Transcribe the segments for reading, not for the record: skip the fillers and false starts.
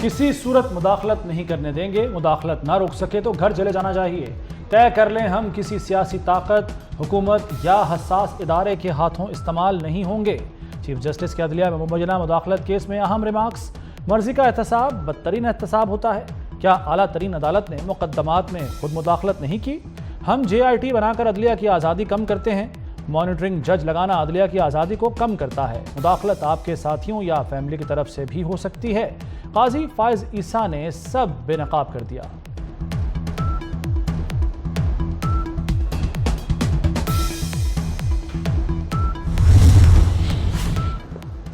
کسی صورت مداخلت نہیں کرنے دیں گے، مداخلت نہ روک سکے تو گھر چلے جانا چاہیے۔ طے کر لیں ہم کسی سیاسی طاقت، حکومت یا حساس ادارے کے ہاتھوں استعمال نہیں ہوں گے۔ چیف جسٹس کے عدلیہ میں مبینہ مداخلت کیس میں اہم ریمارکس۔ مرضی کا احتساب بدترین احتساب ہوتا ہے۔ کیا اعلیٰ ترین عدالت نے مقدمات میں خود مداخلت نہیں کی؟ ہم JIT بنا کر عدلیہ کی آزادی کم کرتے ہیں۔ مانیٹرنگ جج لگانا عدلیہ کی آزادی کو کم کرتا ہے۔ مداخلت آپ کے ساتھیوں یا فیملی کی طرف سے بھی ہو سکتی ہے۔ قاضی فائز عیسیٰ نے سب بے نقاب کر دیا۔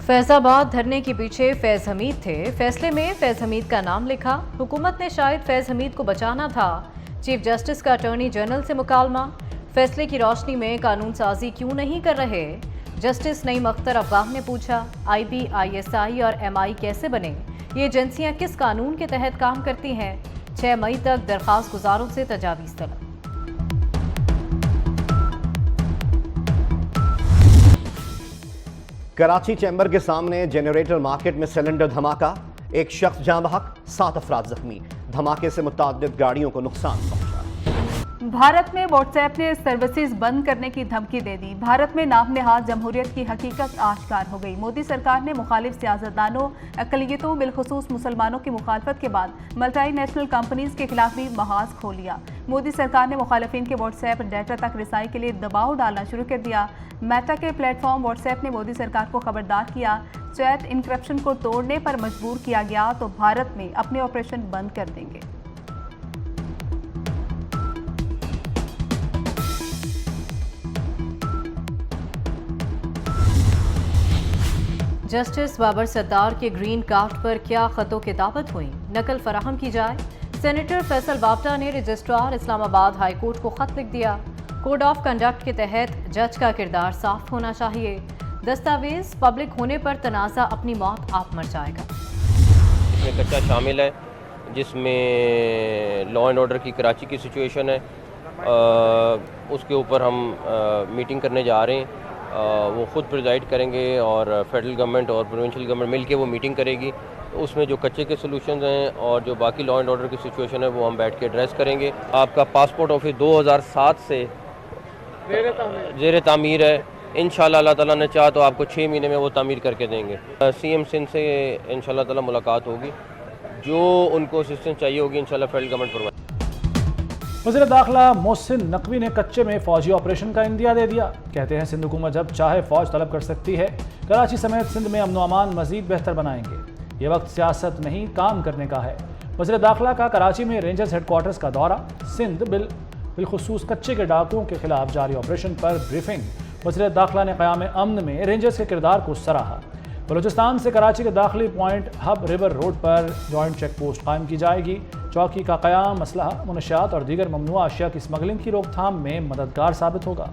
فیض آباد دھرنے کے پیچھے فیض حمید تھے، فیصلے میں فیض حمید کا نام لکھا۔ حکومت نے شاید فیض حمید کو بچانا تھا۔ چیف جسٹس کا اٹارنی جنرل سے مکالمہ، فیصلے کی روشنی میں قانون سازی کیوں نہیں کر رہے؟ جسٹس نعیم اختر افغان نے پوچھا، IB ISI اور MI کیسے بنے؟ یہ ایجنسیاں کس قانون کے تحت کام کرتی ہیں؟ 6 مئی تک درخواست گزاروں سے تجاویز طلب۔ کراچی چیمبر کے سامنے جنریٹر مارکیٹ میں سلنڈر دھماکہ، ایک شخص جاں بحق، 7 افراد زخمی۔ دھماکے سے متعدد گاڑیوں کو نقصان پہنچا۔ بھارت میں واٹس ایپ نے سروسز بند کرنے کی دھمکی دے دی۔ بھارت میں نام نہاد جمہوریت کی حقیقت آشکار ہو گئی۔ مودی سرکار نے مخالف سیاستدانوں، اقلیتوں بالخصوص مسلمانوں کی مخالفت کے بعد ملٹی نیشنل کمپنیز کے خلاف بھی محاذ کھول لیا۔ مودی سرکار نے مخالفین کے واٹس ایپ ڈیٹا تک رسائی کے لیے دباؤ ڈالنا شروع کر دیا۔ میٹا کے پلیٹ فارم واٹس ایپ نے مودی سرکار کو خبردار کیا، چیٹ انکرپشن کو توڑنے پر مجبور کیا گیا تو بھارت میں اپنے آپریشن بند کر دیں گے۔ جسٹس بابر ستار کے گرین کارڈ پر کیا خط و کتابت ہوئی؟ نقل فراہم کی جائے۔ سینیٹر فیصل بابٹا نے رجسٹرار اسلام آباد ہائی کورٹ کو خط لکھ دیا۔ کوڈ آف کنڈکٹ کے تحت جج کا کردار صاف ہونا چاہیے۔ دستاویز پبلک ہونے پر تنازع اپنی موت آپ مر جائے گا۔ اس میں کچا شامل ہے، جس میں لا اینڈ آرڈر کی کراچی کی سچویشن ہے، اس کے اوپر ہم میٹنگ کرنے جا رہے ہیں۔ وہ خود پریزائڈ کریں گے اور فیڈرل گورنمنٹ اور پروونشل گورنمنٹ مل کے وہ میٹنگ کرے گی۔ اس میں جو کچے کے سلوشنز ہیں اور جو باقی لا اینڈ آرڈر کی سچویشن ہے وہ ہم بیٹھ کے ایڈریس کریں گے۔ آپ کا پاسپورٹ آفس 2007 سے زیر تعمیر ہے۔ انشاءاللہ اللہ تعالیٰ نے چاہا تو آپ کو 6 مہینے میں وہ تعمیر کر کے دیں گے۔ CM سندھ سے انشاءاللہ تعالیٰ ملاقات ہوگی، جو ان کو اسسٹنس چاہیے ہوگی انشاءاللہ فیڈرل گورنمنٹ پرووائڈ۔ وزیر داخلہ محسن نقوی نے کچے میں فوجی آپریشن کا اندیا دے دیا۔ کہتے ہیں سندھ حکومت جب چاہے فوج طلب کر سکتی ہے۔ کراچی سمیت سندھ میں امن و امان مزید بہتر بنائیں گے۔ یہ وقت سیاست نہیں کام کرنے کا ہے۔ وزیر داخلہ کا کراچی میں رینجرز ہیڈ کوارٹرز کا دورہ، سندھ بالخصوص کچے کے ڈاکوؤں کے خلاف جاری آپریشن پر بریفنگ۔ وزیر داخلہ نے قیام امن میں رینجرز کے کردار کو سراہا۔ بلوچستان سے کراچی کے داخلی پوائنٹ ہب ریور روڈ پر جوائنٹ چیک پوسٹ قائم کی جائے گی۔ چوکی کا قیام اسلحہ، منشیات اور دیگر ممنوعہ اشیاء کی اسمگلنگ کی روک تھام میں مددگار ثابت ہوگا۔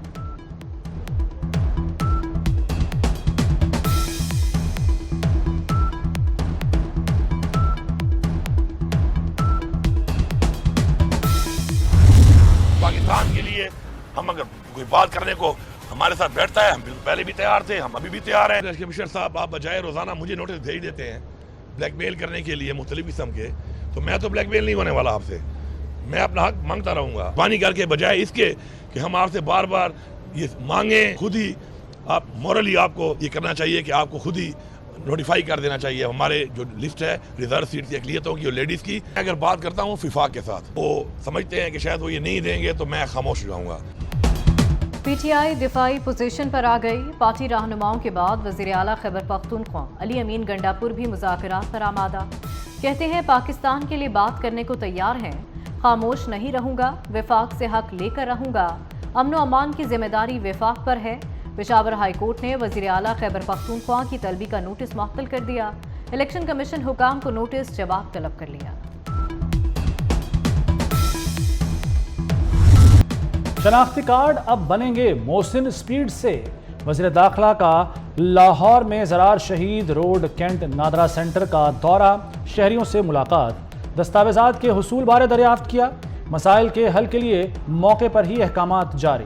پاکستان کے لیے ہم اگر کوئی بات کرنے کو ہمارے ساتھ بیٹھتا ہے، ہم پہلے بھی تیار تھے، ہم ابھی بھی تیار ہیں۔ کمشنر صاحب، آپ بجائے روزانہ مجھے نوٹس بھیج دیتے ہیں بلیک میل کرنے کے لیے مختلف قسم کے، تو میں تو بلیک میل نہیں ہونے والا آپ سے، میں اپنا حق مانگتا رہوں گا۔ پانی کر کے بجائے اس کے کہ ہم آپ سے بار بار یہ مانگیں، خود ہی آپ مورلی آپ کو یہ کرنا چاہیے کہ آپ کو خود ہی نوٹیفائی کر دینا چاہیے۔ ہمارے جو لسٹ ہے ریزرو سیٹ کی اقلیتوں کی اور لیڈیز کی، اگر بات کرتا ہوں وفاق کے ساتھ، وہ سمجھتے ہیں کہ شاید وہ یہ نہیں دیں گے تو میں خاموش رہوں گا۔ PTI دفاعی پوزیشن پر آ گئی۔ پارٹی رہنماؤں کے بعد وزیر اعلیٰ خیبر پختونخوا علی امین گنڈاپور بھی مذاکرات پر آمادہ۔ کہتے ہیں پاکستان کے لیے بات کرنے کو تیار ہیں، خاموش نہیں رہوں گا، وفاق سے حق لے کر رہوں گا۔ امن و امان کی ذمہ داری وفاق پر ہے۔ پشاور ہائی کورٹ نے وزیر اعلیٰ خیبر پختونخوا کی طلبی کا نوٹس معطل کر دیا۔ الیکشن کمیشن حکام کو نوٹس جواب طلب کر لیا۔ شناختی کارڈ اب بنیں گے محسن سپیڈ سے۔ وزیر داخلہ کا لاہور میں زرار شہید روڈ کینٹ نادرا سینٹر کا دورہ، شہریوں سے ملاقات، دستاویزات کے حصول بارے دریافت کیا۔ مسائل کے حل کے لیے موقع پر ہی احکامات جاری۔